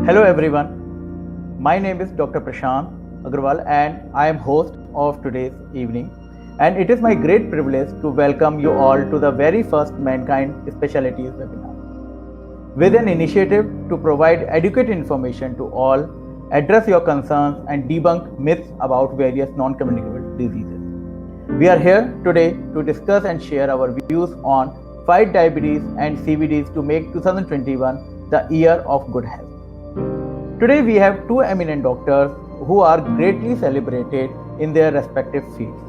Hello everyone, my name is Dr. Prashant Agarwal and I am host of today's evening, and it is my great privilege to welcome you all to the very first Mankind Specialties webinar. With an initiative to provide adequate information to all, address your concerns and debunk myths about various non-communicable diseases. We are here today to discuss and share our views on fight diabetes and CVDs to make 2021 the year of good health. Today we have two eminent doctors who are greatly celebrated in their respective fields.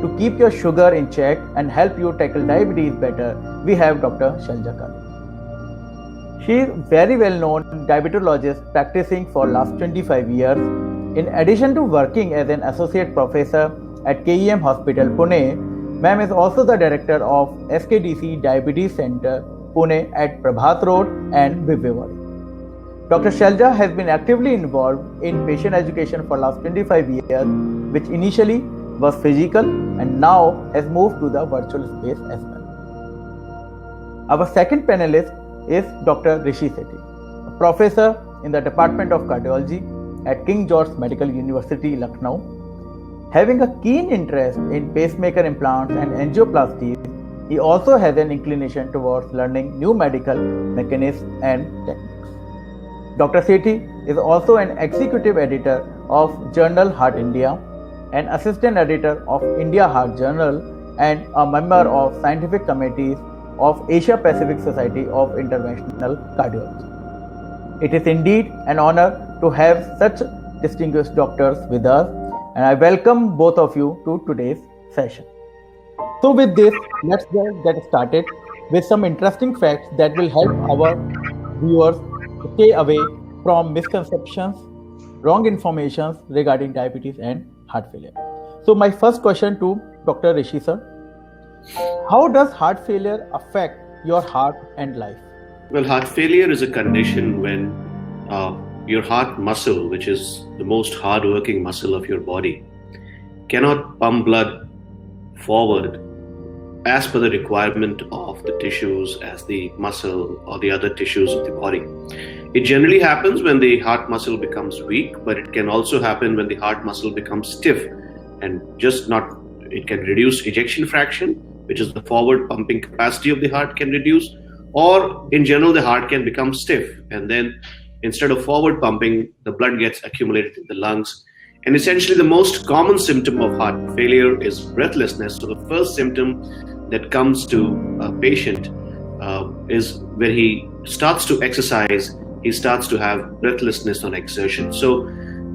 To keep your sugar in check and help you tackle diabetes better, we have Dr. Shailja Kale. She is very well known diabetologist practicing for last 25 years. In addition to working as an associate professor at KEM Hospital, Pune, ma'am is also the director of SKDC Diabetes Center, Pune at Prabhat Road and Vivewadi. Dr. Shailja has been actively involved in patient education for last 25 years, which initially was physical and now has moved to the virtual space as well. Our second panelist is Dr. Rishi Sethi, a professor in the Department of Cardiology at King George Medical University, Lucknow. Having a keen interest in pacemaker implants and angioplasties, he also has an inclination towards learning new medical mechanisms and techniques. Dr. Sethi is also an executive editor of Journal Heart India, an assistant editor of India Heart Journal, and a member of scientific committees of Asia Pacific Society of Interventional Cardiology. It is indeed an honor to have such distinguished doctors with us, and I welcome both of you to today's session. So with this, let's get started with some interesting facts that will help our viewers stay away from misconceptions, wrong information regarding diabetes and heart failure. So my first question to Dr. Rishi sir, how does heart failure affect your heart and life? Well, heart failure is a condition when your heart muscle, which is the most hard-working muscle of your body, cannot pump blood forward as per the requirement of the tissues as the muscle or the other tissues of the body. It generally happens when the heart muscle becomes weak, but it can also happen when the heart muscle becomes stiff and it can reduce ejection fraction, which is the forward pumping capacity of the heart can reduce, or in general the heart can become stiff, and then instead of forward pumping, the blood gets accumulated in the lungs. And essentially the most common symptom of heart failure is breathlessness. So the first symptom that comes to a patient is when he starts to exercise, he starts to have breathlessness on exertion. So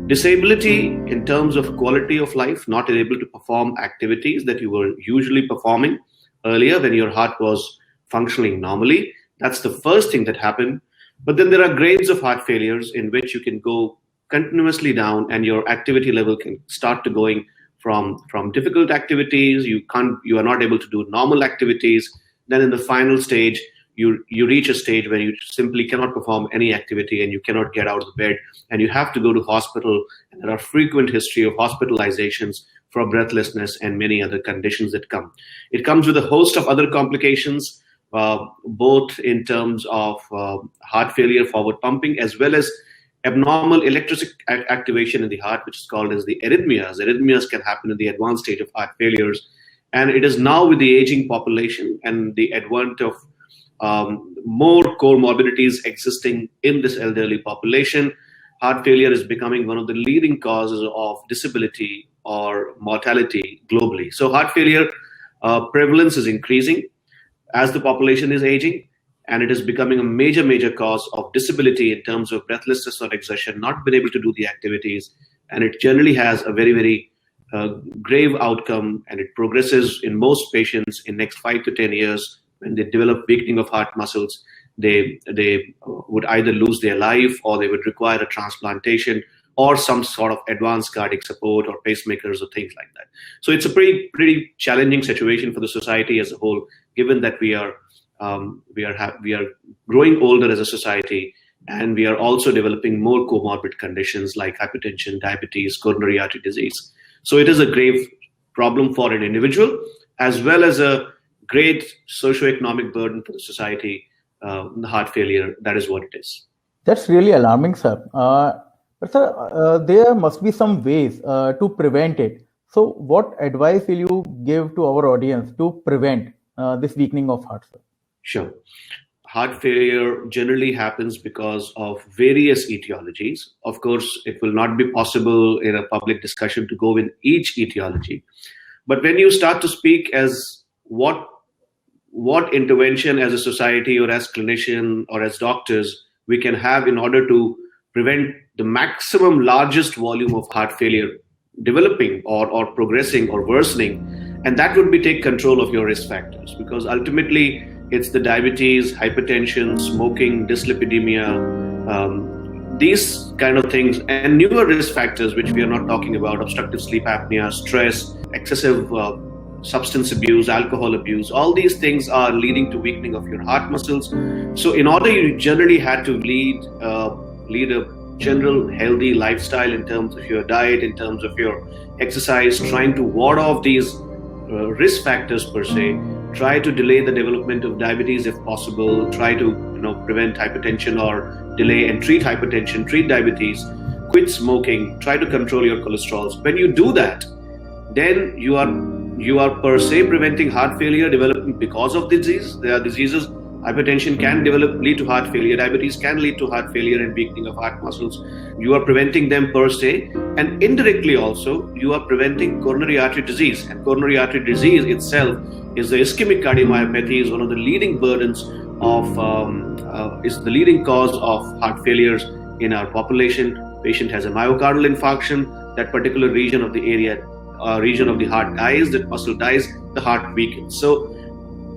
disability in terms of quality of life, not able to perform activities that you were usually performing earlier when your heart was functioning normally, that's the first thing that happened. But then there are grades of heart failures in which you can go continuously down and your activity level can start to going from difficult activities, you are not able to do normal activities. Then in the final stage, you reach a stage where you simply cannot perform any activity and you cannot get out of the bed and you have to go to hospital, and there are frequent history of hospitalizations for breathlessness and many other conditions that come. It comes with a host of other complications, both in terms of heart failure, forward pumping, as well as abnormal electric activation in the heart, which is called as the arrhythmias. Arrhythmias can happen in the advanced stage of heart failures. And it is now with the aging population and the advent of more comorbidities existing in this elderly population, heart failure is becoming one of the leading causes of disability or mortality globally. So heart failure prevalence is increasing as the population is aging, and it is becoming a major cause of disability in terms of breathlessness or exertion, not being able to do the activities, and it generally has a very grave outcome, and it progresses in most patients in next 5 to 10 years. When they develop weakening of heart muscles, they would either lose their life or they would require a transplantation or some sort of advanced cardiac support or pacemakers or things like that. So it's a pretty challenging situation for the society as a whole, given that we are growing older as a society, and we are also developing more comorbid conditions like hypertension, diabetes, coronary artery disease. So it is a grave problem for an individual as well as a great socioeconomic burden for the society. The heart failure, that is what it is. That's really alarming, sir. But sir, there must be some ways to prevent it. So, what advice will you give to our audience to prevent this weakening of heart, sir? Sure. Heart failure generally happens because of various etiologies. Of course, it will not be possible in a public discussion to go in each etiology. But when you start to speak as what intervention as a society or as clinician or as doctors we can have in order to prevent the maximum largest volume of heart failure developing or progressing or worsening, and that would be take control of your risk factors, because ultimately it's the diabetes, hypertension, smoking, dyslipidemia, these kind of things, and newer risk factors which we are not talking about: obstructive sleep apnea, stress, excessive substance abuse, alcohol abuse. All these things are leading to weakening of your heart muscles. So in order, you generally had to lead a general healthy lifestyle in terms of your diet, in terms of your exercise, trying to ward off these risk factors per se. Try to delay the development of diabetes if possible. Try to prevent hypertension or delay and treat hypertension, treat diabetes. Quit smoking. Try to control your cholesterols. When you do that, then you are per se preventing heart failure developing because of disease. There are diseases. Hypertension can lead to heart failure. Diabetes can lead to heart failure and weakening of heart muscles. You are preventing them per se, and indirectly also you are preventing coronary artery disease. And coronary artery disease itself is the ischemic cardiomyopathy, is one of the leading burdens of is the leading cause of heart failures in our population. Patient has a myocardial infarction. That particular region of the region of the heart dies. That muscle dies. The heart weakens. So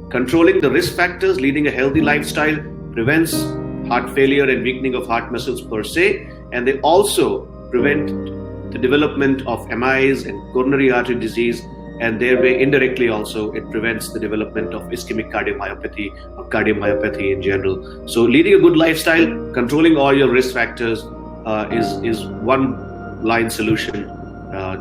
controlling the risk factors, leading a healthy lifestyle, prevents heart failure and weakening of heart muscles per se, and they also prevent the development of MIs and coronary artery disease, and thereby indirectly also it prevents the development of ischemic cardiomyopathy or cardiomyopathy in general. So leading a good lifestyle, controlling all your risk factors is one line solution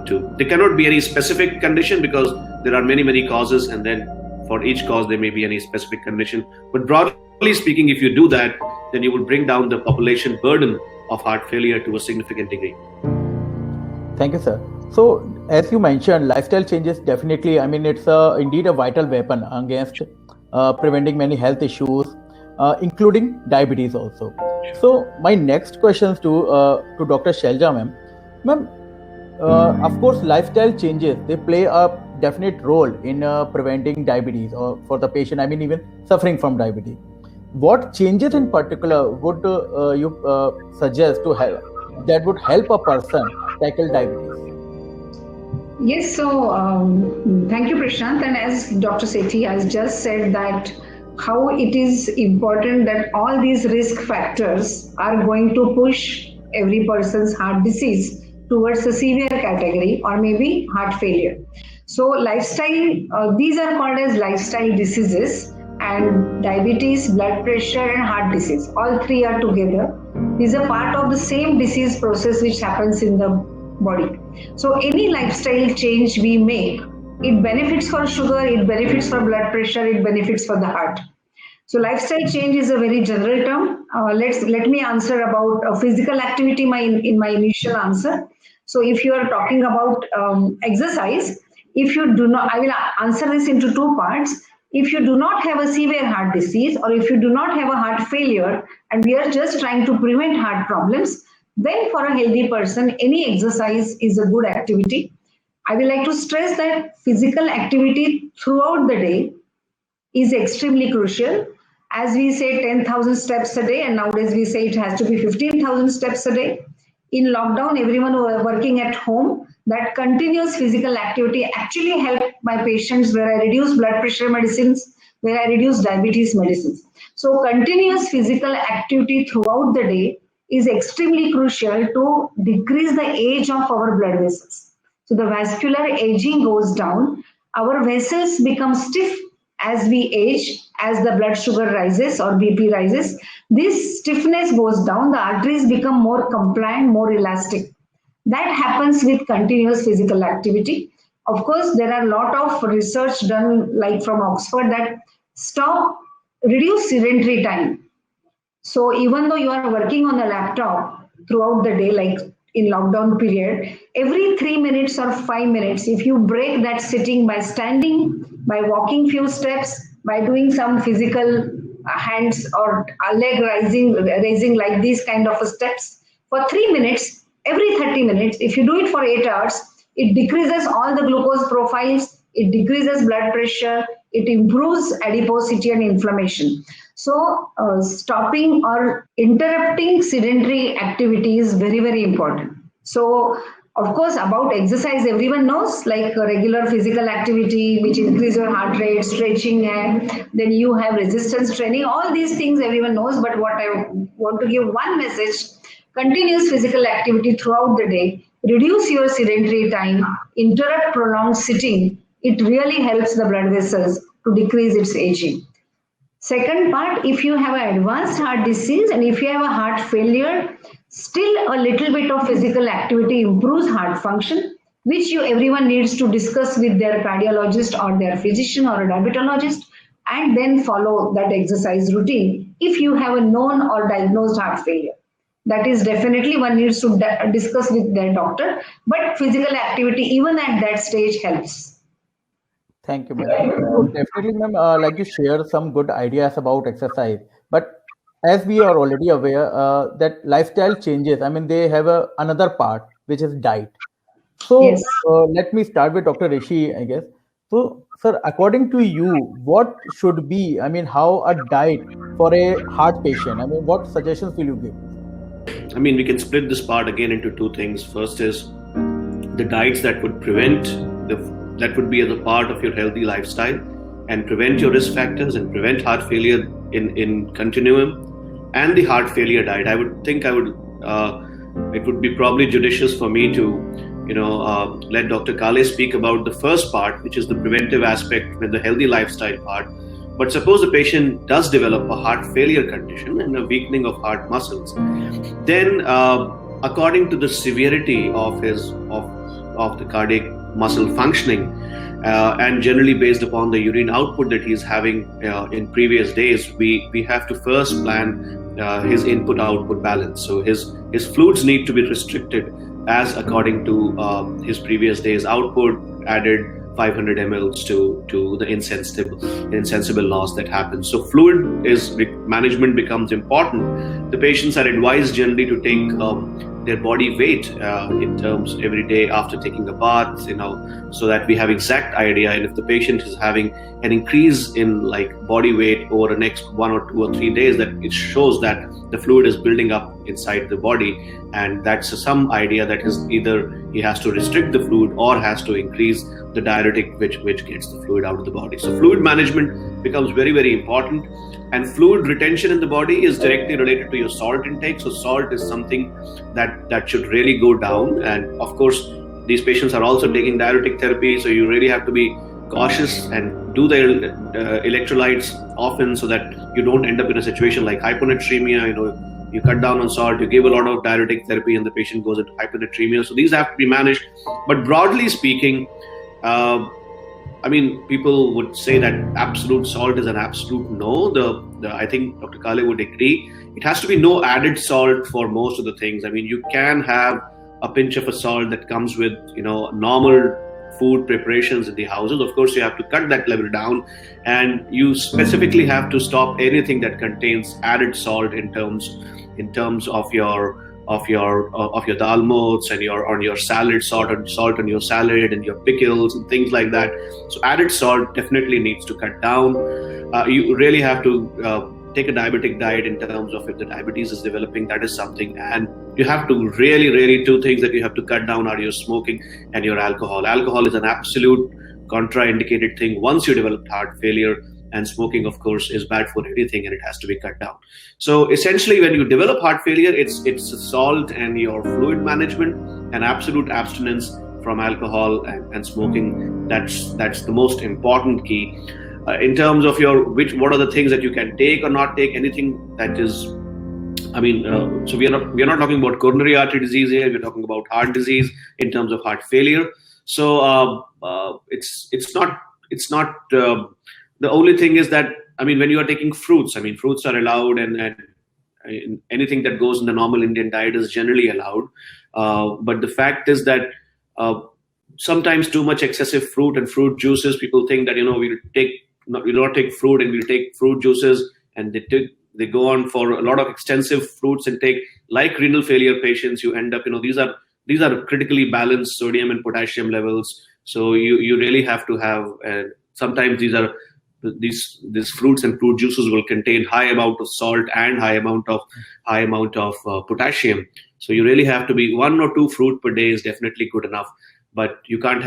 to. There cannot be any specific condition because there are many causes, and then for each cause there may be any specific condition. But broadly speaking, if you do that, then you will bring down the population burden of heart failure to a significant degree. Thank you, sir. So, as you mentioned, lifestyle changes definitely, it's indeed a vital weapon against preventing many health issues, including diabetes also. So, my next questions to Dr. Shailja ma'am. Ma'am, of course, lifestyle changes, they play a definite role in preventing diabetes or for the patient, even suffering from diabetes. What changes in particular would you suggest to help that would help a person tackle diabetes? Yes, so thank you, Prashant. And as Dr. Sethi has just said, that how it is important that all these risk factors are going to push every person's heart disease towards a severe category or maybe heart failure. So lifestyle, these are called as lifestyle diseases, and diabetes, blood pressure and heart disease, all three are together. These are part of the same disease process which happens in the body. So any lifestyle change we make, it benefits for sugar, it benefits for blood pressure, it benefits for the heart. So lifestyle change is a very general term. Let me answer about physical activity in my initial answer. So if you are talking about exercise, if you do not, I will answer this into two parts. If you do not have a severe heart disease, or if you do not have a heart failure, and we are just trying to prevent heart problems, then for a healthy person, any exercise is a good activity. I would like to stress that physical activity throughout the day is extremely crucial. As we say 10,000 steps a day, and nowadays we say it has to be 15,000 steps a day. In lockdown, everyone who are working at home, that continuous physical activity actually helped my patients where I reduce blood pressure medicines, where I reduce diabetes medicines. So continuous physical activity throughout the day is extremely crucial to decrease the age of our blood vessels. So the vascular aging goes down. Our vessels become stiff as we age, as the blood sugar rises or BP rises. This stiffness goes down, the arteries become more compliant, more elastic. That happens with continuous physical activity. Of course, there are a lot of research done, like from Oxford, that reduce sedentary time. So even though you are working on a laptop throughout the day, like in lockdown period, every 3 minutes or 5 minutes, if you break that sitting by standing, by walking few steps, by doing some physical hands or leg raising like these kind of steps for 3 minutes, every 30 minutes, if you do it for 8 hours, it decreases all the glucose profiles, it decreases blood pressure, it improves adiposity and inflammation. So, stopping or interrupting sedentary activity is very, very important. So, of course, about exercise, everyone knows like regular physical activity, which increase your heart rate, stretching, and then you have resistance training. All these things everyone knows. But what I want to give one message: continuous physical activity throughout the day, reduce your sedentary time, interrupt prolonged sitting. It really helps the blood vessels to decrease its aging. Second part, if you have an advanced heart disease and if you have a heart failure, still a little bit of physical activity improves heart function, which you everyone needs to discuss with their cardiologist or their physician or a diabetologist, and then follow that exercise routine if you have a known or diagnosed heart failure. That is definitely one needs to discuss with their doctor, but physical activity even at that stage helps. Thank you, ma'am. So definitely, ma'am, like you shared some good ideas about exercise, but as we are already aware, that lifestyle changes. I mean, they have another part which is diet. Yes. So let me start with Dr. Rishi, I guess. So, sir, according to you, what should be? I mean, how a diet for a heart patient? I mean, what suggestions will you give? I mean, we can split this part again into two things. First is the diets that would prevent that would be as a part of your healthy lifestyle and prevent your risk factors and prevent heart failure in continuum, and the heart failure diet. I would think it would be probably judicious for me to let Dr. Kale speak about the first part, which is the preventive aspect with the healthy lifestyle part. But suppose the patient does develop a heart failure condition and a weakening of heart muscles, then according to the severity of the cardiac muscle functioning, and generally based upon the urine output that he's having in previous days, we have to first plan his input-output balance. So his fluids need to be restricted as according to his previous day's output, added 500 mLs to the insensible loss that happens. So fluid management becomes important. The patients are advised generally to take their body weight in terms every day after taking a bath, so that we have exact idea. And if the patient is having an increase in like body weight over the next 1 or 2 or 3 days, that it shows that the fluid is building up inside the body, and that's some idea that is either he has to restrict the fluid or has to increase the diuretic which gets the fluid out of the body. So fluid management becomes very, very important, and fluid retention in the body is directly related to your salt intake. So salt is something that should really go down, and of course these patients are also taking diuretic therapy, so you really have to be cautious and do the electrolytes often, so that you don't end up in a situation like hyponatremia. You cut down on salt, you give a lot of diuretic therapy, and the patient goes into hyponatremia. So these have to be managed. But broadly speaking, people would say that absolute salt is an absolute no. I think Dr. Kale would agree. It has to be no added salt for most of the things. I mean, you can have a pinch of a salt that comes with, normal food preparations in the houses. Of course, you have to cut that level down, and you specifically have to stop anything that contains added salt in terms of your dal motes and your salad, salt on your salad and your pickles and things like that. So added salt definitely needs to cut down. You really have to take a diabetic diet in terms of if the diabetes is developing, that is something. And you have to really two things that you have to cut down are your smoking and your alcohol. Alcohol is an absolute contraindicated thing once you develop heart failure, and smoking, of course, is bad for everything, and it has to be cut down. So essentially, when you develop heart failure, it's salt and your fluid management and absolute abstinence from alcohol and smoking. That's the most important key. In terms of what are the things that you can take or not take, anything that is, so we are not talking about coronary artery disease here. We're talking about heart disease in terms of heart failure. So it's not. The only thing is that when you are taking fruits, fruits are allowed, and anything that goes in the normal Indian diet is generally allowed. But the fact is that sometimes too much excessive fruit and fruit juices, people think that, we'll not take fruit and we'll take fruit juices, and they go on for a lot of extensive fruits intake. Like renal failure patients, you end up, these are critically balanced sodium and potassium levels. So you really have to have, sometimes these fruits and fruit juices will contain high amount of salt and high amount of potassium. So you really have to be 1 or 2 fruit per day is definitely good enough. But you can't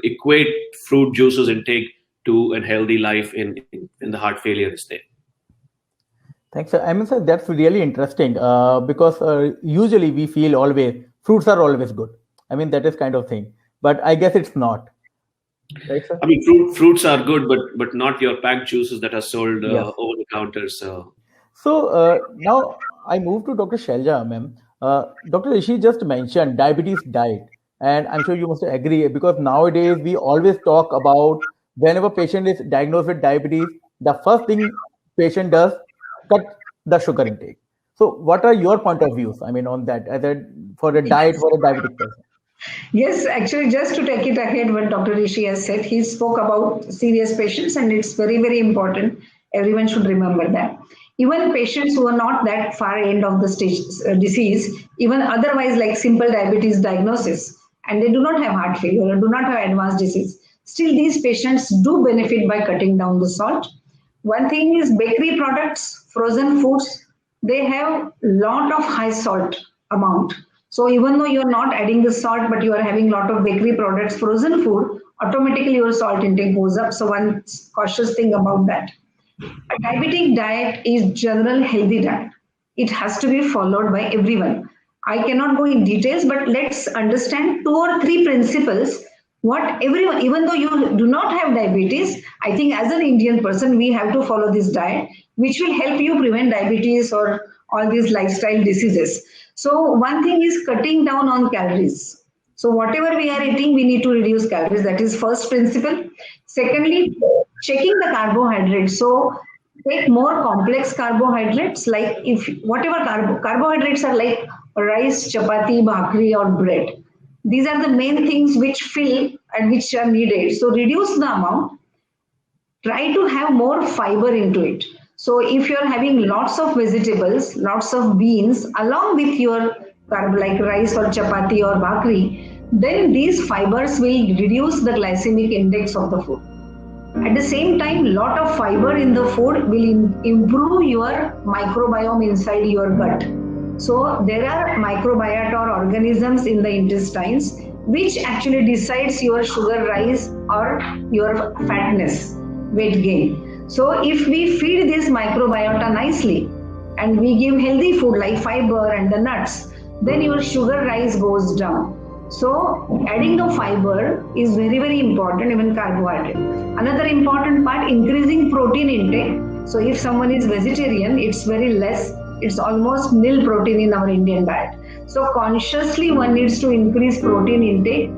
equate fruit juices intake to a healthy life in the heart failure state. Thanks, sir. I mean, sir, that's really interesting because usually we feel always fruits are always good. I mean, that is kind of thing, but I guess it's not. Right, sir? I mean, fruits are good, but not your packed juices that are sold Yes. over the counter. So now I move to Dr. Shailja, ma'am. Dr. Rishi just mentioned diabetes diet, and I'm sure you must agree because nowadays we always talk about whenever patient is diagnosed with diabetes, the first thing patient does cut the sugar intake. So, what are your point of views? I mean, on that for a diet for a diabetic person? Yes, actually, just to take it ahead, what Dr. Rishi has said, he spoke about serious patients, and it's very, very important. Everyone should remember that. Even patients who are not that far end of the stage disease, even otherwise like simple diabetes diagnosis, and they do not have heart failure or do not have advanced disease, still these patients do benefit by cutting down the salt. One thing is bakery products, frozen foods, they have lot of high salt amount. So even though you're not adding the salt, but you are having lot of bakery products, frozen food, automatically your salt intake goes up. So one cautious thing about that. A diabetic diet is general healthy diet. It has to be followed by everyone. I cannot go in details, but let's understand 2 or 3 principles. What everyone, even though you do not have diabetes, I think as an Indian person, we have to follow this diet, which will help you prevent diabetes or all these lifestyle diseases. So one thing is cutting down on calories. So whatever we are eating, we need to reduce calories. That is first principle. Secondly, checking the carbohydrates. So take more complex carbohydrates, like if whatever carbohydrates are like rice, chapati, bhakri, or bread. These are the main things which fill and which are needed. So reduce the amount. Try to have more fiber into it. So if you're having lots of vegetables, lots of beans, along with your carb like rice or chapati or bhakri, then these fibers will reduce the glycemic index of the food. At the same time, lot of fiber in the food will improve your microbiome inside your gut. So there are microbiota or organisms in the intestines which actually decides your sugar rise or your fatness, weight gain. So if we feed this microbiota nicely and we give healthy food like fiber and the nuts, then your sugar rise goes down. So adding the fiber is very, very important, even carbohydrate. Another important part, increasing protein intake. So if someone is vegetarian, it's very less. It's almost nil protein in our Indian diet. So consciously one needs to increase protein intake.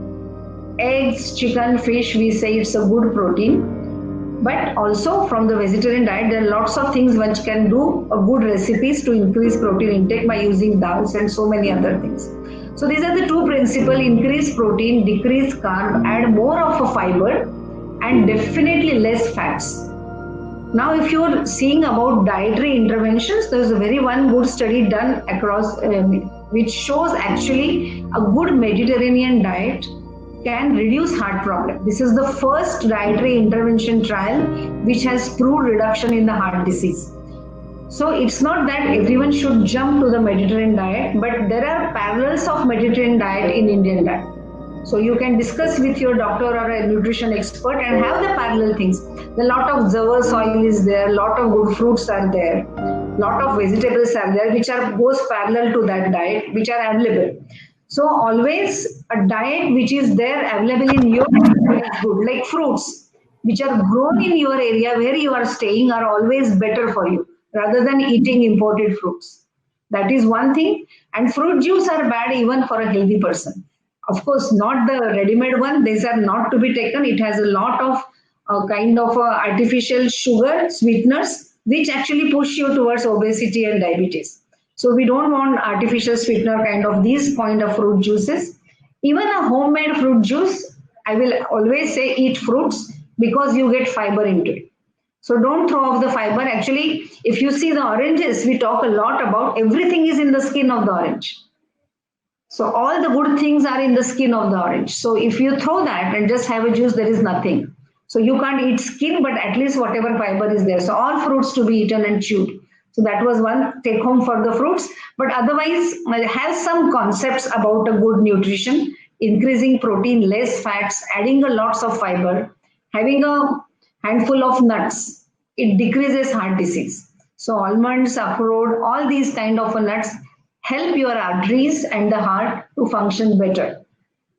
Eggs, chicken, fish, we say it's a good protein. But also from the vegetarian diet, there are lots of things which can do a good recipes to increase protein intake by using dals and so many other things. So these are the 2 principles: increase protein, decrease carb, add more of a fiber, and definitely less fats. Now, if you're seeing about dietary interventions, there's a very one good study done across which shows actually a good Mediterranean diet can reduce heart problem. This is the first dietary intervention trial which has proved reduction in the heart disease. So it's not that everyone should jump to the Mediterranean diet, but there are parallels of Mediterranean diet in Indian diet. So you can discuss with your doctor or a nutrition expert and have the parallel things. A lot of Zawar soil is there, lot of good fruits are there, lot of vegetables are there, which are goes parallel to that diet, which are available. So always a diet which is there available in your area is good, like fruits, which are grown in your area where you are staying are always better for you rather than eating imported fruits. That is one thing. And fruit juice are bad even for a healthy person. Of course, not the ready-made one. These are not to be taken. It has a lot of kind of artificial sugar, sweeteners, which actually push you towards obesity and diabetes. So we don't want artificial sweetener kind of these kind of fruit juices. Even a homemade fruit juice, I will always say eat fruits because you get fiber into it. So don't throw off the fiber. Actually, if you see the oranges, we talk a lot about everything is in the skin of the orange. So all the good things are in the skin of the orange. So if you throw that and just have a juice, there is nothing. So you can't eat skin, but at least whatever fiber is there. So all fruits to be eaten and chewed. So that was one take home for the fruits. But otherwise, have some concepts about a good nutrition, increasing protein, less fats, adding a lots of fiber, having a handful of nuts. It decreases heart disease. So almonds, akhroot, all these kind of nuts help your arteries and the heart to function better.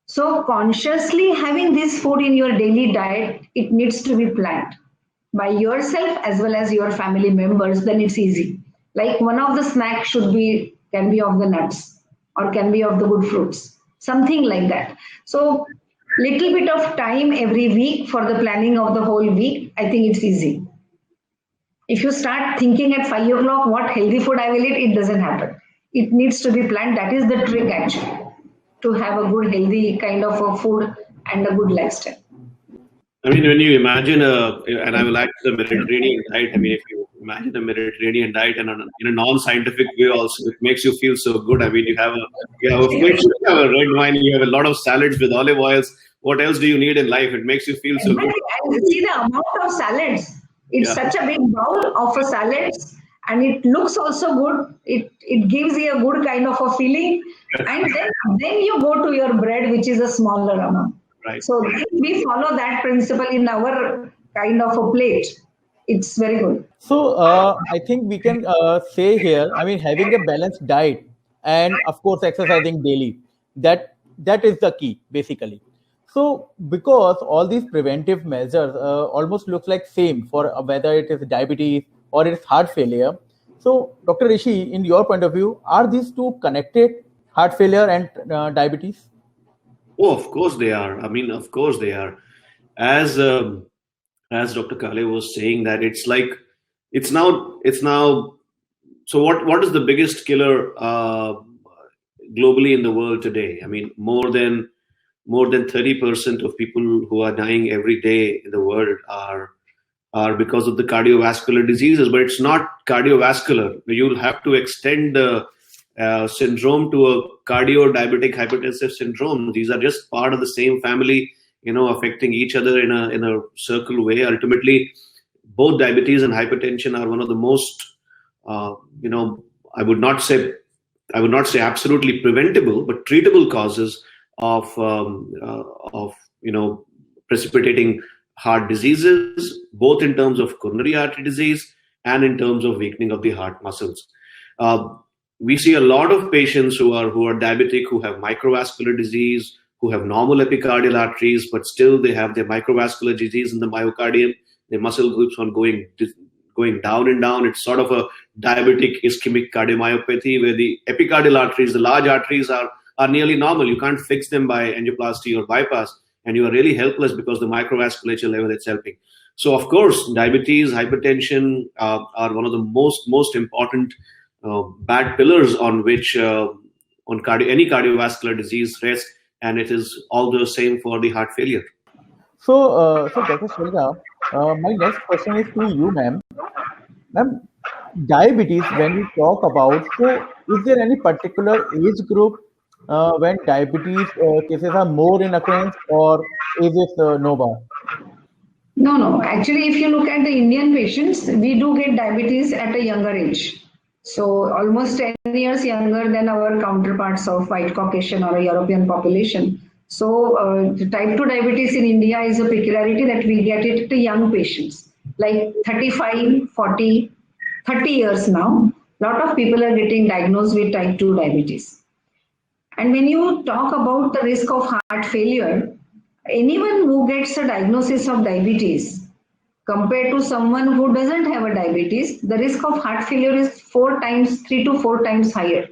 So consciously having this food in your daily diet, it needs to be planned by yourself as well as your family members, then it's easy. Like one of the snacks can be of the nuts or can be of the good fruits, something like that. So little bit of time every week for the planning of the whole week, I think it's easy. If you start thinking at 5 o'clock what healthy food I will eat, it doesn't happen. It needs to be planned. That is the trick actually, to have a good healthy kind of a food and a good lifestyle. I mean, when you imagine and I will add to the Mediterranean diet, I mean, if you imagine a Mediterranean diet and in a non-scientific way also, it makes you feel so good. I mean, you have a fish, you have a red wine, you have a lot of salads with olive oils. What else do you need in life? It makes you feel so good. And see the amount of salads. It's such a big bowl of a salads, and it looks also good. It gives you a good kind of a feeling. And then you go to your bread, which is a smaller amount. Right. So we follow that principle in our kind of a plate. It's very good. So I think we can say here, I mean, having a balanced diet and of course exercising daily, that is the key basically. So because all these preventive measures almost looks like same for whether it is diabetes or it's heart failure. So Dr. Rishi, in your point of view, are these two connected, heart failure and diabetes? Oh, of course they are. I mean, of course they are. As Dr. Kale was saying, that it's now. So what is the biggest killer globally in the world today? I mean, more than 30% of people who are dying every day in the world are because of the cardiovascular diseases. But it's not cardiovascular. You'll have to extend the syndrome to a cardio-diabetic hypertensive syndrome. These are just part of the same family, affecting each other in a circle way. Ultimately, both diabetes and hypertension are one of the most, I would not say absolutely preventable, but treatable causes of precipitating heart diseases, both in terms of coronary artery disease and in terms of weakening of the heart muscles. We see a lot of patients who are diabetic, who have microvascular disease, who have normal epicardial arteries, but still they have their microvascular disease in the myocardium. Their muscle keeps on going down and down. It's sort of a diabetic ischemic cardiomyopathy, where the epicardial arteries, the large arteries, are nearly normal. You can't fix them by angioplasty or bypass, and you are really helpless because the microvasculature level is helping. So, of course, diabetes, hypertension are one of the most important bad pillars on which any cardiovascular disease rests, and it is all the same for the heart failure. So Dr. Srilekha, my next question is to you, ma'am. Ma'am, diabetes, when we talk about, so is there any particular age group when diabetes cases are more in occurrence, or is it no bar? No. Actually, if you look at the Indian patients, we do get diabetes at a younger age. So almost 10 years younger than our counterparts of white Caucasian or a European population. So type 2 diabetes in India is a peculiarity that we get it to young patients, like 35, 40, 30 years now. A lot of people are getting diagnosed with type 2 diabetes. And when you talk about the risk of heart failure, anyone who gets a diagnosis of diabetes compared to someone who doesn't have a diabetes, the risk of heart failure is 3 to 4 times higher,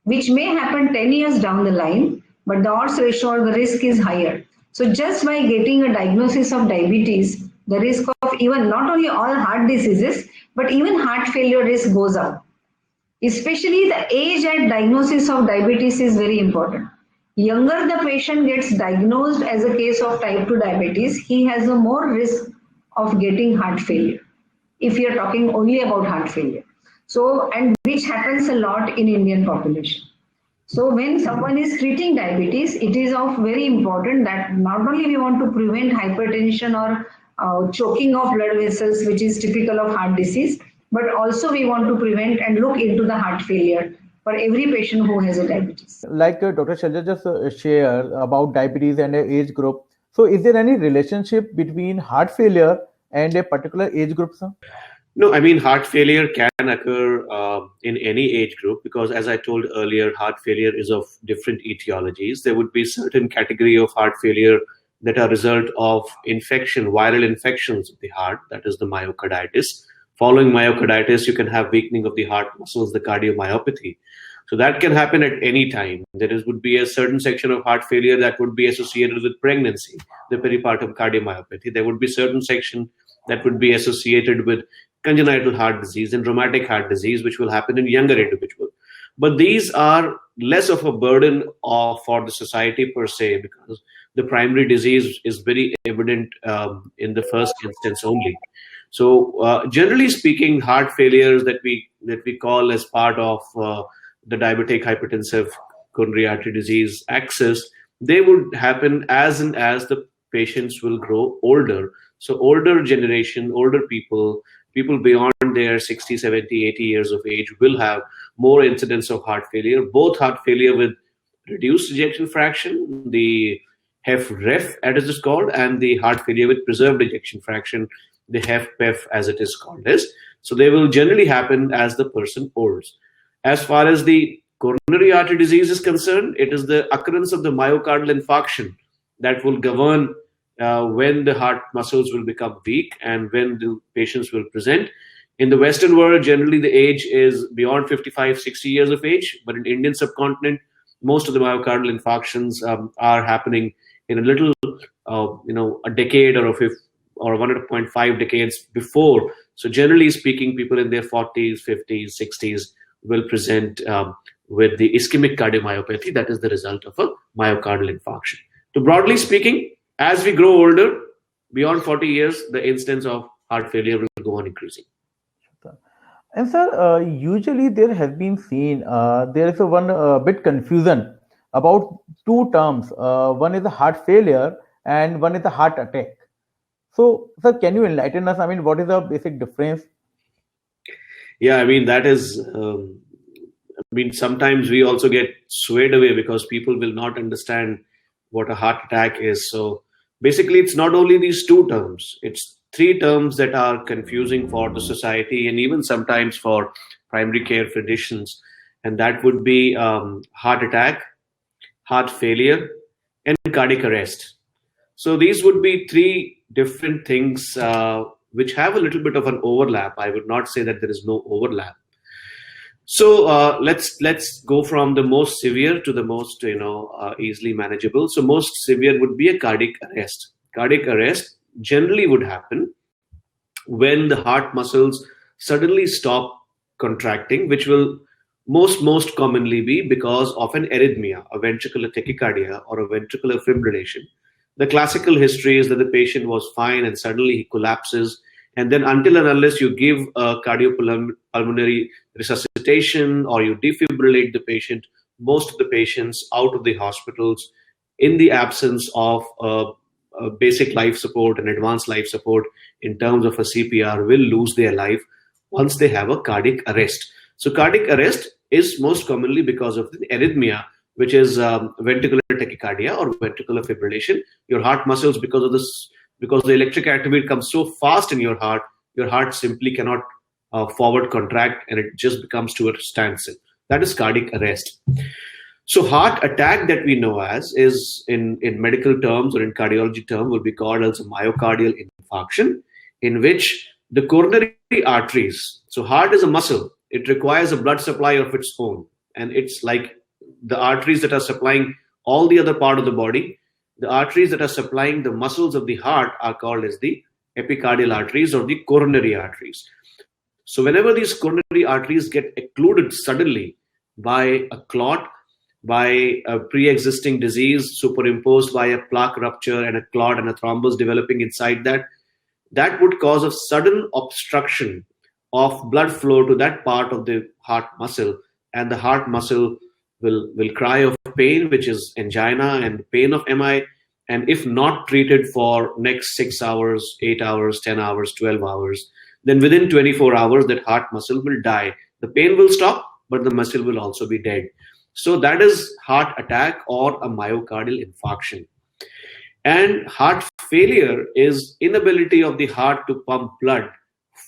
which may happen 10 years down the line, but the odds ratio or the risk is higher. So just by getting a diagnosis of diabetes, the risk of even not only all heart diseases, but even heart failure risk goes up. Especially the age at diagnosis of diabetes is very important. Younger the patient gets diagnosed as a case of type 2 diabetes, he has a more risk of getting heart failure, if you're talking only about heart failure. So, and which happens a lot in Indian population. So when someone is treating diabetes, it is of very important that not only we want to prevent hypertension or choking of blood vessels, which is typical of heart disease, but also we want to prevent and look into the heart failure for every patient who has a diabetes. Like Dr. Shalja just shared about diabetes and age group. So is there any relationship between heart failure and a particular age group, sir? No, I mean, heart failure can occur in any age group because, as I told earlier, heart failure is of different etiologies. There would be certain category of heart failure that are a result of infection, viral infections of the heart, that is the myocarditis. Following myocarditis, you can have weakening of the heart muscles, the cardiomyopathy. So that can happen at any time. Would be a certain section of heart failure that would be associated with pregnancy, the peripartum cardiomyopathy. There would be certain section that would be associated with congenital heart disease and rheumatic heart disease, which will happen in younger individuals. But these are less of a burden for the society per se, because the primary disease is very evident in the first instance only. So generally speaking, heart failures that we call as part of the diabetic hypertensive coronary artery disease axis, they would happen as and as the patients will grow older. So older generation, older people beyond their 60, 70, 80 years of age will have more incidence of heart failure, both heart failure with reduced ejection fraction, the HFrEF as it is called, and the heart failure with preserved ejection fraction, the HFpEF as it is called as. So they will generally happen as the person olds. As far as the coronary artery disease is concerned, it is the occurrence of the myocardial infarction that will govern when the heart muscles will become weak and when the patients will present. In the Western world, generally the age is beyond 55, 60 years of age, but in Indian subcontinent, most of the myocardial infarctions are happening in a little, a decade or 1.5 decades before. So generally speaking, people in their 40s, 50s, 60s will present with the ischemic cardiomyopathy that is the result of a myocardial infarction. So broadly speaking, as we grow older, beyond 40 years, the incidence of heart failure will go on increasing. And sir, usually there has been seen, there is one bit confusion about two terms. One is the heart failure and one is the heart attack. So, sir, can you enlighten us? I mean, what is the basic difference? Yeah, I mean, that is, sometimes we also get swayed away because people will not understand what a heart attack is. So basically, it's not only these two terms, it's three terms that are confusing for the society and even sometimes for primary care physicians. And that would be heart attack, heart failure, and cardiac arrest. So these would be three different things which have a little bit of an overlap. I would not say that there is no overlap. So let's go from the most severe to the most easily manageable. So most severe would be a cardiac arrest. Cardiac arrest generally would happen when the heart muscles suddenly stop contracting, which will most commonly be because of an arrhythmia, a ventricular tachycardia or a ventricular fibrillation. The classical history is that the patient was fine and suddenly he collapses. And then until and unless you give a cardiopulmonary resuscitation or you defibrillate the patient, most of the patients out of the hospitals in the absence of basic life support and advanced life support in terms of a CPR will lose their life once they have a cardiac arrest. So cardiac arrest is most commonly because of the arrhythmia, which is ventricular tachycardia or ventricular fibrillation. Your heart muscles, because the electric activity comes so fast in your heart simply cannot forward contract and it just becomes to a standstill. That is cardiac arrest. So heart attack that we know as is in medical terms or in cardiology term will be called as a myocardial infarction, in which the coronary arteries, so heart is a muscle, it requires a blood supply of its own. And it's like the arteries that are supplying all the other part of the body. The arteries that are supplying the muscles of the heart are called as the epicardial arteries or the coronary arteries. So whenever these coronary arteries get occluded suddenly by a clot, by a pre-existing disease superimposed by a plaque rupture and a clot and a thrombus developing inside that, that would cause a sudden obstruction of blood flow to that part of the heart muscle, and the heart muscle will cry of pain, which is angina and pain of MI. And if not treated for next 6 hours, 8 hours, 10 hours, 12 hours, then within 24 hours, that heart muscle will die. The pain will stop, but the muscle will also be dead. So that is heart attack or a myocardial infarction. And heart failure is inability of the heart to pump blood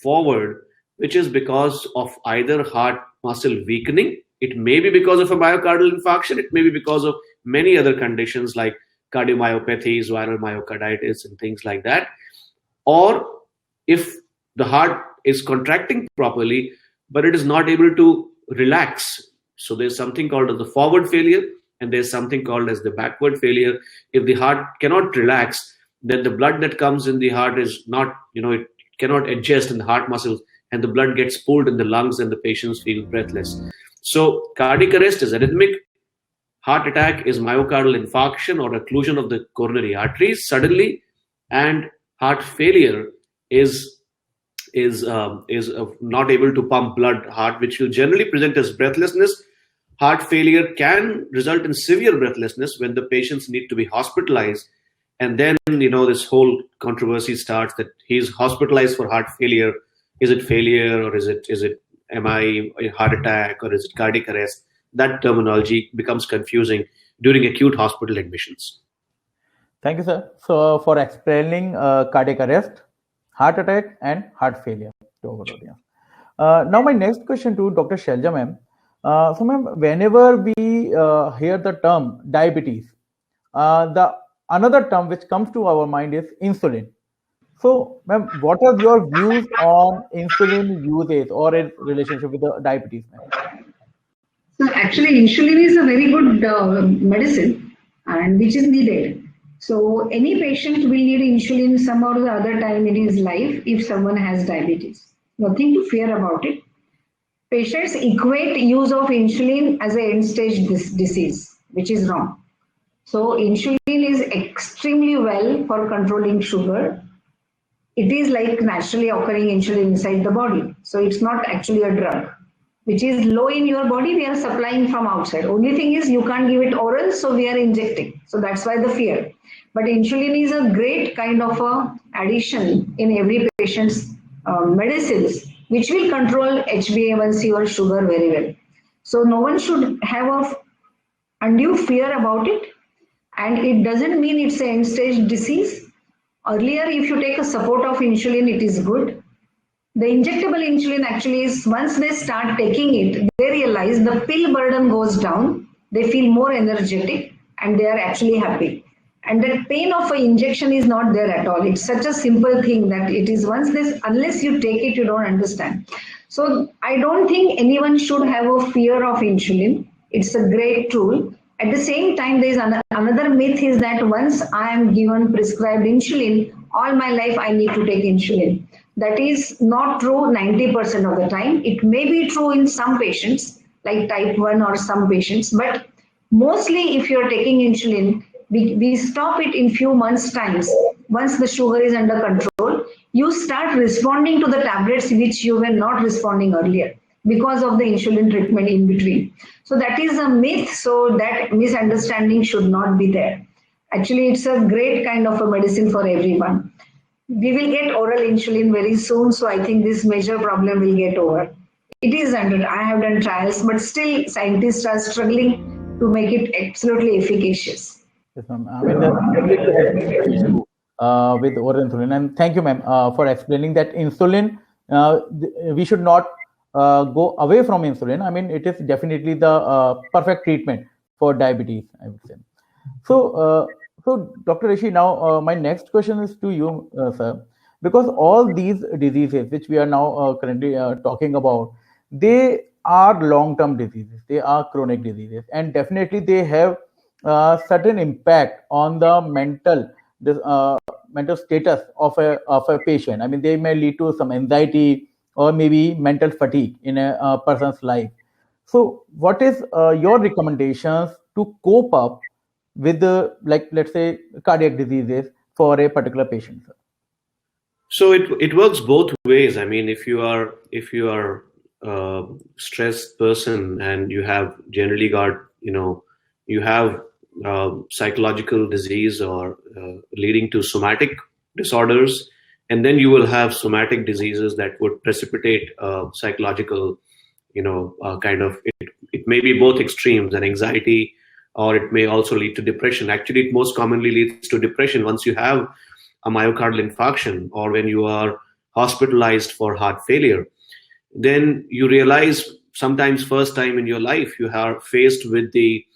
forward, which is because of either heart muscle weakening. It may be because of a myocardial infarction. It may be because of many other conditions like cardiomyopathies, viral myocarditis, and things like that. Or if the heart is contracting properly, but it is not able to relax. So there's something called as the forward failure, and there's something called as the backward failure. If the heart cannot relax, then the blood that comes in the heart is not, it cannot adjust in the heart muscles, and the blood gets pulled in the lungs and the patients feel breathless. So cardiac arrest is arrhythmic. Heart attack is myocardial infarction or occlusion of the coronary arteries suddenly, and heart failure is not able to pump blood heart, which will generally present as breathlessness. Heart failure can result in severe breathlessness when the patients need to be hospitalized, and then this whole controversy starts that he's hospitalized for heart failure. Is it failure, or is it MI, heart attack, or is it cardiac arrest? That terminology becomes confusing during acute hospital admissions. Thank you, sir. So for explaining cardiac arrest, heart attack, and heart failure to our audience. Now my next question to Dr. Shailja ma'am. So ma'am, whenever we hear the term diabetes, the another term which comes to our mind is insulin. So ma'am, what are your views on insulin usage or its relationship with the diabetes, ma'am? So actually, insulin is a very good medicine, and which is needed. So any patient will need insulin some or the other time in his life if someone has diabetes. Nothing to fear about it. Patients equate use of insulin as an end-stage disease, which is wrong. So insulin is extremely well for controlling sugar. It is like naturally occurring insulin inside the body. So it's not actually a drug, which is low in your body. We are supplying from outside. Only thing is you can't give it oral, so we are injecting. So that's why the fear. But insulin is a great kind of a addition in every patient's medicines, which will control HbA1c or sugar very well. So no one should have a undue fear about it. And it doesn't mean it's an end-stage disease. Earlier, if you take a support of insulin, it is good. The injectable insulin actually is, once they start taking it, they realize the pill burden goes down, they feel more energetic, and they are actually happy. And that pain of an injection is not there at all. It's such a simple thing that it is once this, unless you take it, you don't understand. So I don't think anyone should have a fear of insulin. It's a great tool. At the same time, there is another myth is that once I am given prescribed insulin, all my life I need to take insulin. That is not true 90% of the time. It may be true in some patients, like type 1 or some patients, but mostly if you're taking insulin, we stop it in few months' times. Once the sugar is under control, you start responding to the tablets which you were not responding earlier because of the insulin treatment in between. So that is a myth, so that misunderstanding should not be there. Actually, it's a great kind of a medicine for everyone. We will get oral insulin very soon, so I think this major problem will get over. It is I have done trials, but still scientists are struggling to make it absolutely efficacious. Yes, ma'am. I mean, with oral insulin, and thank you, ma'am, for explaining that insulin. We should not go away from insulin. I mean, it is definitely the perfect treatment for diabetes, I would say. So, Dr. Rishi, now my next question is to you, sir, because all these diseases which we are now currently talking about, they are long-term diseases, they are chronic diseases, and definitely they have certain impact on the mental mental status of a patient. I mean, they may lead to some anxiety or maybe mental fatigue in a person's life. So, what is your recommendations to cope up with the, like, let's say, cardiac diseases for a particular patient, sir? So it works both ways. I mean, if you are a stressed person and you have generally got, you have psychological disease or leading to somatic disorders, and then you will have somatic diseases that would precipitate psychological, kind of, it may be both extremes, and anxiety, or it may also lead to depression. Actually, it most commonly leads to depression once you have a myocardial infarction, or when you are hospitalized for heart failure. Then you realize, sometimes first time in your life, you are faced with the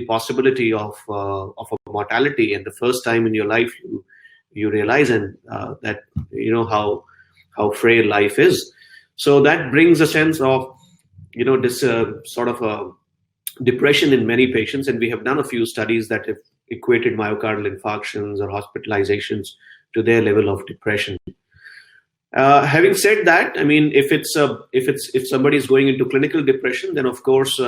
possibility of a mortality, and the first time in your life you realize that how frail life is. So that brings a sense of this sort of a depression in many patients, and we have done a few studies that have equated myocardial infarctions or hospitalizations to their level of depression. Having said that, I mean, if somebody is going into clinical depression, then of course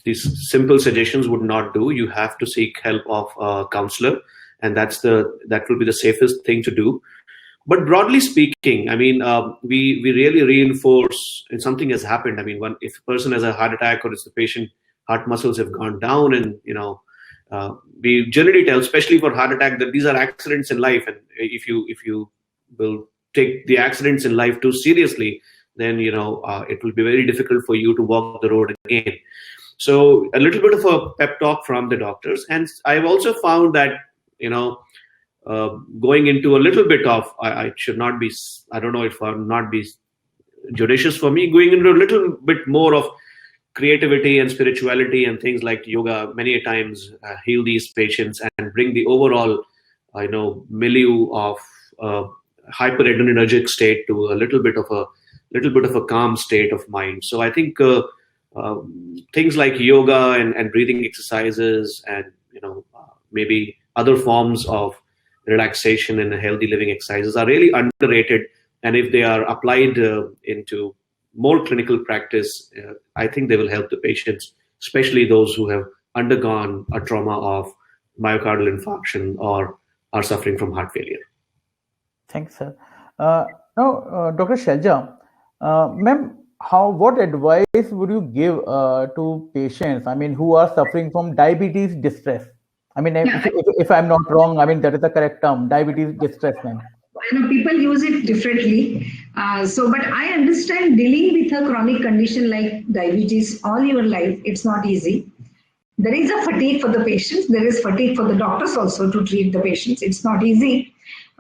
these simple suggestions would not do. You have to seek help of a counselor, and that will be the safest thing to do. But broadly speaking, I mean, we really reinforce, if something has happened. I mean, if a person has a heart attack, or if the patient heart muscles have gone down, and we generally tell, especially for heart attack, that these are accidents in life, and if you will take the accidents in life too seriously, then it will be very difficult for you to walk the road again. So a little bit of a pep talk from the doctors, and I've also found that going into a little bit of, I should not be, I don't know if I'll not be judicious for me, going into a little bit more of creativity and spirituality and things like yoga, many a times heal these patients and bring the overall, milieu of hyperadrenergic state to a little bit of a calm state of mind. So I think things like yoga and breathing exercises and maybe other forms of relaxation and healthy living exercises are really underrated, and if they are applied into more clinical practice, I think they will help the patients, especially those who have undergone a trauma of myocardial infarction or are suffering from heart failure. Thanks, sir. Now, Dr. Shailja, ma'am, what advice would you give to patients, I mean, who are suffering from diabetes distress? I mean, if I'm not wrong, I mean, that is the correct term, diabetes distress, ma'am. People use it differently. But I understand dealing with a chronic condition like diabetes all your life, it's not easy. There is a fatigue for the patients. There is fatigue for the doctors also to treat the patients. It's not easy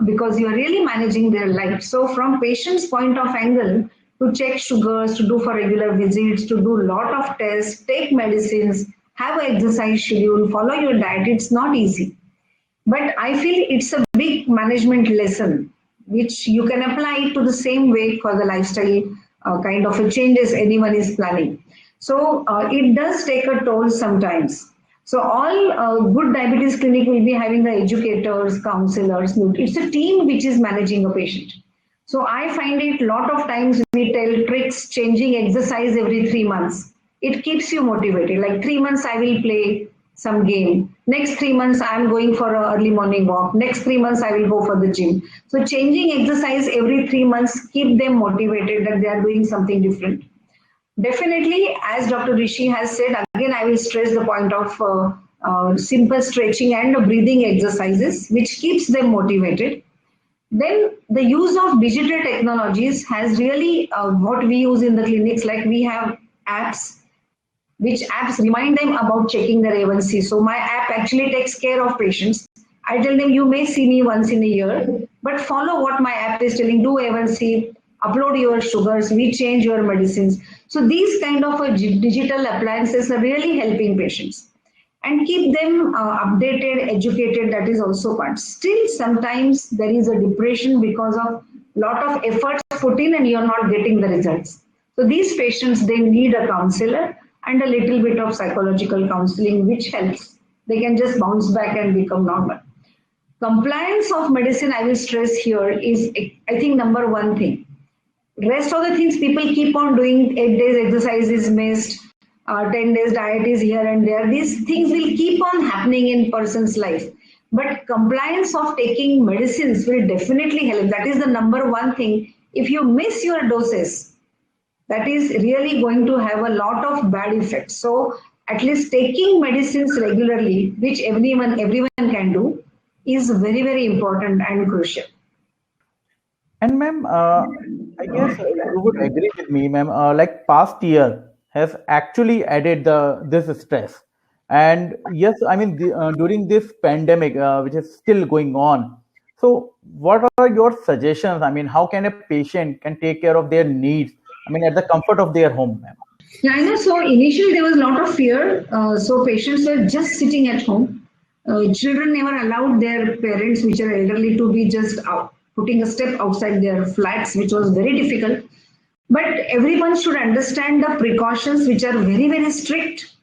because you are really managing their life. So from patient's point of angle, to check sugars, to do for regular visits, to do a lot of tests, take medicines, have an exercise schedule, follow your diet, it's not easy. But I feel it's a big management lesson, which you can apply to the same way for the lifestyle kind of a changes anyone is planning. So it does take a toll sometimes. So all good diabetes clinic will be having the educators, counselors. It's a team which is managing a patient. So I find it a lot of times we tell tricks, changing exercise every 3 months. It keeps you motivated. Like 3 months I will play some game. Next 3 months I am going for an early morning walk. Next 3 months I will go for the gym. So changing exercise every 3 months keep them motivated that they are doing something different. Definitely, as Dr. Rishi has said, again I will stress the point of simple stretching and breathing exercises which keeps them motivated. Then the use of digital technologies has really what we use in the clinics, like we have apps, which apps remind them about checking their A1C. So my app actually takes care of patients. I tell them, you may see me once in a year, but follow what my app is telling. Do A1C, upload your sugars, we change your medicines. So these kind of digital appliances are really helping patients. And keep them updated, educated, that is also part. Still, sometimes there is a depression because of lot of efforts put in and you're not getting the results. So these patients, they need a counselor and a little bit of psychological counseling, which helps they can just bounce back and become normal. Compliance of medicine, I will stress here, is, I think, number one thing. Rest of the things people keep on doing, 8 days exercise is missed, 10 days diet is here and there. These things will keep on happening in person's life. But compliance of taking medicines will definitely help. That is the number one thing. If you miss your doses, that is really going to have a lot of bad effects. So at least taking medicines regularly, which everyone can do, is very, very important and crucial. And ma'am, I guess you would agree with me, ma'am. Like past year has actually added this stress, and yes, I mean during this pandemic, which is still going on. So, what are your suggestions? I mean, how can a patient can take care of their needs? I mean, at the comfort of their home, ma'am. Yeah, I know. So initially there was a lot of fear. So patients were just sitting at home. Children never allowed their parents, which are elderly, to be just out, putting a step outside their flats, which was very difficult. But everyone should understand the precautions, which are very, very strict,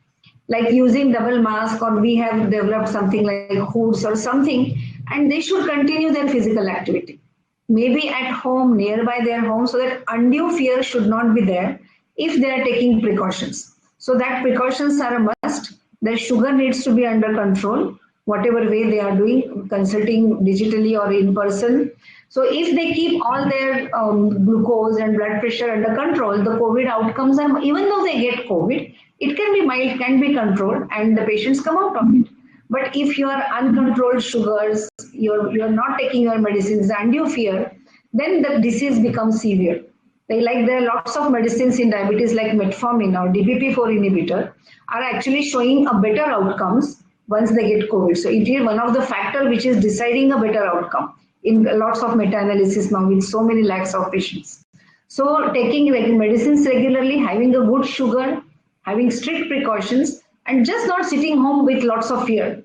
like using double mask, or we have developed something like hoods or something, and they should continue their physical activity. Maybe at home, nearby their home, so that undue fear should not be there if they are taking precautions. So that precautions are a must. Their sugar needs to be under control, whatever way they are doing, consulting digitally or in person. So if they keep all their glucose and blood pressure under control, the COVID outcomes are, even though they get COVID, it can be mild, can be controlled, and the patients come out of it. But if you are uncontrolled sugars, you're not taking your medicines and you fear, then the disease becomes severe. Like there are lots of medicines in diabetes like metformin or DPP-4 inhibitor are actually showing a better outcomes once they get COVID. So it is one of the factors which is deciding a better outcome in lots of meta-analysis now with so many lakhs of patients. So taking medicines regularly, having a good sugar, having strict precautions, and just not sitting home with lots of fear.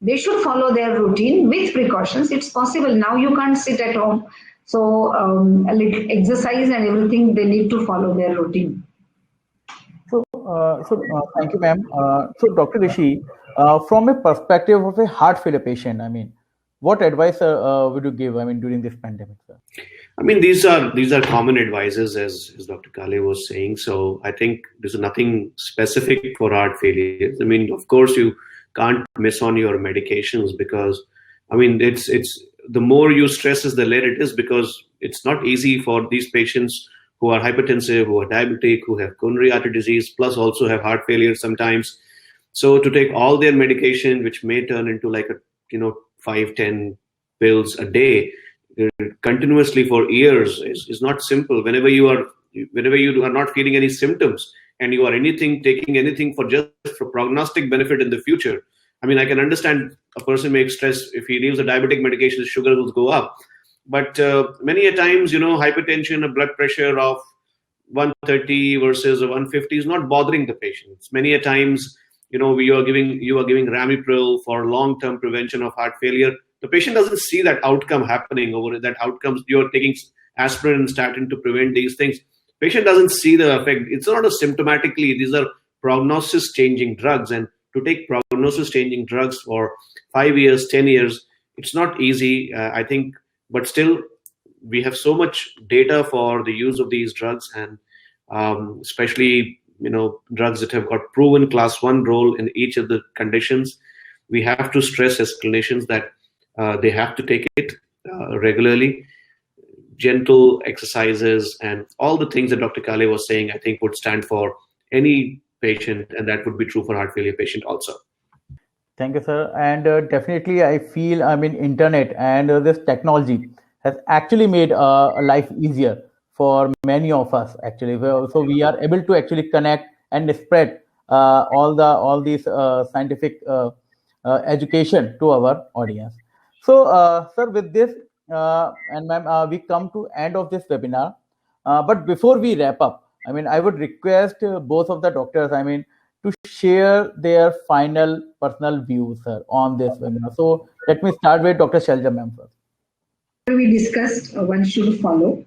They should follow their routine with precautions. It's possible. Now you can't sit at home. So a little exercise and everything, they need to follow their routine. So thank you, ma'am. So Dr. Rishi, from a perspective of a heart failure patient, I mean, what advice would you give? I mean, during this pandemic, sir? I mean, these are common advices, as Dr. Kale was saying. So I think there's nothing specific for heart failure. I mean, of course, you can't miss on your medications because, I mean, it's the more you stress is the later it is, because it's not easy for these patients who are hypertensive, who are diabetic, who have coronary artery disease, plus also have heart failure sometimes. So to take all their medication, which may turn into like 5-10 pills a day continuously for years, is not simple. Whenever you are not feeling any symptoms and you are taking anything for prognostic benefit in the future, I mean, I can understand a person may stress if he leaves a diabetic medication, his sugar will go up. But many a times, hypertension, a blood pressure of 130 versus a 150 is not bothering the patient. Many a times, you are giving Ramipril for long-term prevention of heart failure. The patient doesn't see that outcome happening over that outcomes. You're taking aspirin and statin to prevent these things. Patient doesn't see the effect. It's not a symptomatically. These are prognosis-changing drugs, and to take prognosis-changing drugs for 5 years, 10 years, it's not easy, I think. But still, we have so much data for the use of these drugs, and especially drugs that have got proven class 1 role in each of the conditions. We have to stress as clinicians that they have to take it regularly. Gentle exercises and all the things that Dr. Kale was saying, I think would stand for any patient, and that would be true for heart failure patient also. Thank you, sir. And definitely, I feel, internet and this technology has actually made life easier for many of us, actually. So we are able to actually connect and spread all these scientific education to our audience. So, sir, with this, and ma'am, we come to end of this webinar. But before we wrap up, I would request both of the doctors, to share their final personal views, sir, on this webinar. So let me start with Dr. Shailja ma'am first. We discussed one should follow.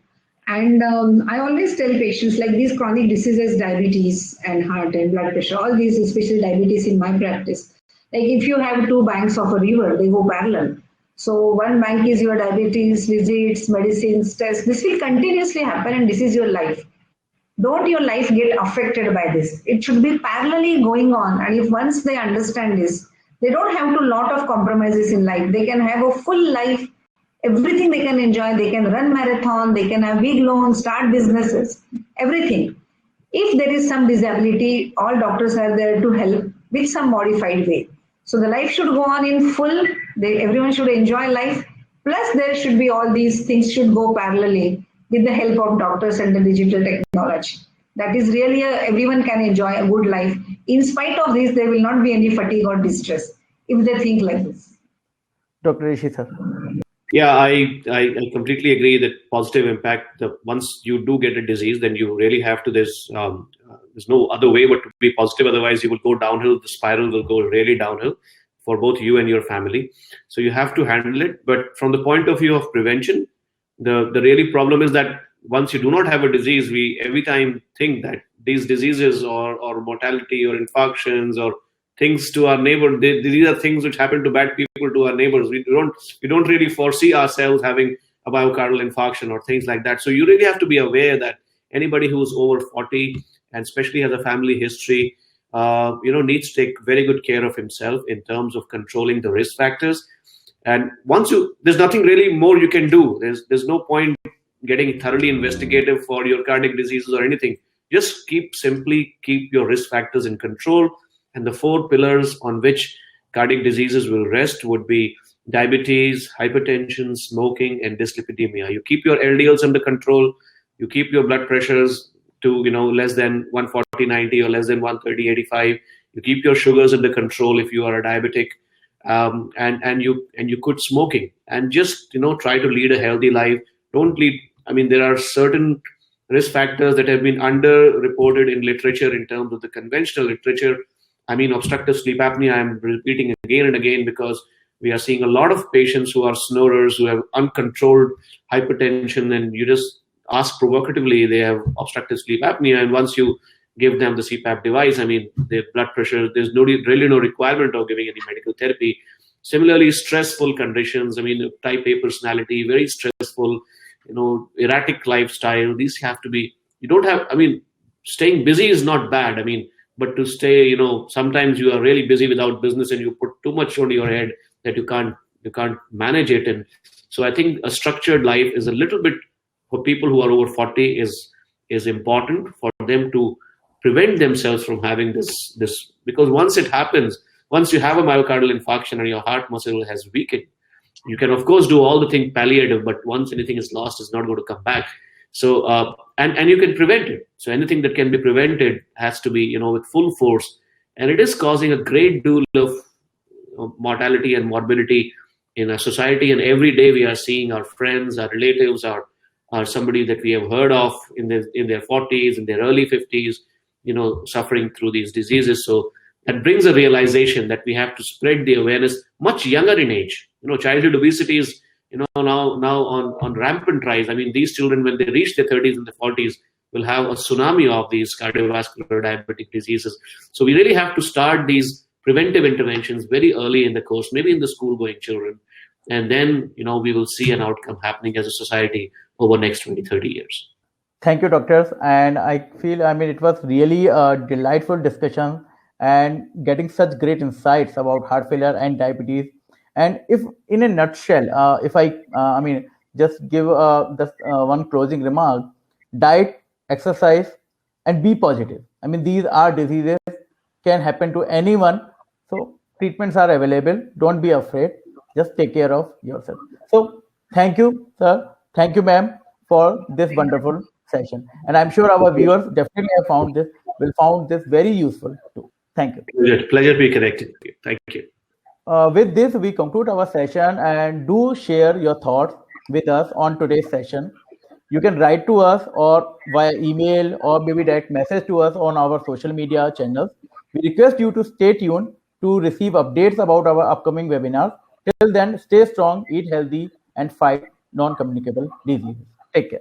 And I always tell patients like these chronic diseases, diabetes and heart and blood pressure, all these, especially diabetes in my practice, Like if you have two banks of a river, they go parallel. So one bank is your diabetes, visits, medicines, tests. This will continuously happen and this is your life. Don't your life get affected by this. It should be parallelly going on. And if once they understand this, they don't have to lot of compromises in life. They can have a full life, everything they can enjoy. They can run marathon, they can have big loans, start businesses, everything. If there is some disability, all doctors are there to help with some modified way. So the life should go on in full. Everyone should enjoy life. Plus, there should be all these things should go parallelly with the help of doctors and the digital technology. That is really everyone can enjoy a good life. In spite of this, there will not be any fatigue or distress if they think like this. Dr. Rishi, sir. Yeah, I completely agree that positive impact. Once you do get a disease, then you really have to. There's no other way but to be positive. Otherwise, you will go downhill. The spiral will go really downhill for both you and your family. So you have to handle it. But from the point of view of prevention, the really problem is that once you do not have a disease, we every time think that these diseases or mortality or infarctions or things to our neighbor, these are things which happen to bad people, to our neighbors. We don't really foresee ourselves having a myocardial infarction or things like that. So you really have to be aware that anybody who is over 40 and especially has a family history, needs to take very good care of himself in terms of controlling the risk factors. And there's nothing really more you can do. There's no point getting thoroughly investigative for your cardiac diseases or anything. Just simply keep your risk factors in control. And the 4 pillars on which cardiac diseases will rest would be diabetes, hypertension, smoking, and dyslipidemia. You keep your LDLs under control. You keep your blood pressures to less than 140/90 or less than 130/85. You keep your sugars under control if you are a diabetic, and you quit smoking and just try to lead a healthy life. Don't lead. I mean, there are certain risk factors that have been underreported in literature in terms of the conventional literature. I mean, obstructive sleep apnea, I'm repeating again and again because we are seeing a lot of patients who are snorers, who have uncontrolled hypertension, and you just ask provocatively, they have obstructive sleep apnea. And once you give them the CPAP device, I mean, their blood pressure, there's really no requirement of giving any medical therapy. Similarly, stressful conditions, I mean, type A personality, very stressful, erratic lifestyle. These have to be, staying busy is not bad. I mean, but to stay, sometimes you are really busy without business and you put too much on your head that you can't manage it. And so I think a structured life is a little bit, for people who are over 40, is important for them to prevent themselves from having this, because once it happens, once you have a myocardial infarction and your heart muscle has weakened, you can of course do all the things palliative, but once anything is lost, it's not going to come back. So, and you can prevent it. So anything that can be prevented has to be, with full force. And it is causing a great deal of mortality and morbidity in our society. And every day we are seeing our friends, our relatives, or somebody that we have heard of in their 40s, in their early 50s, suffering through these diseases. So that brings a realization that we have to spread the awareness much younger in age. Childhood obesity is now on rampant rise. I mean, these children, when they reach their 30s and their 40s, will have a tsunami of these cardiovascular diabetic diseases. So we really have to start these preventive interventions very early in the course, maybe in the school-going children. And then, we will see an outcome happening as a society over the next 20, 30 years. Thank you, doctors. And I feel, it was really a delightful discussion and getting such great insights about heart failure and diabetes. And if in a nutshell, if I just give one closing remark: diet, exercise, and be positive. These are diseases can happen to anyone. So treatments are available. Don't be afraid. Just take care of yourself. So thank you, sir. Thank you, ma'am, for this wonderful session. And I'm sure our viewers definitely have found this very useful too. Thank you. Pleasure to be connected with you. Thank you. With this, we conclude our session, and do share your thoughts with us on today's session. You can write to us or via email or maybe direct message to us on our social media channels. We request you to stay tuned to receive updates about our upcoming webinars. Till then, stay strong, eat healthy, and fight non-communicable diseases. Take care.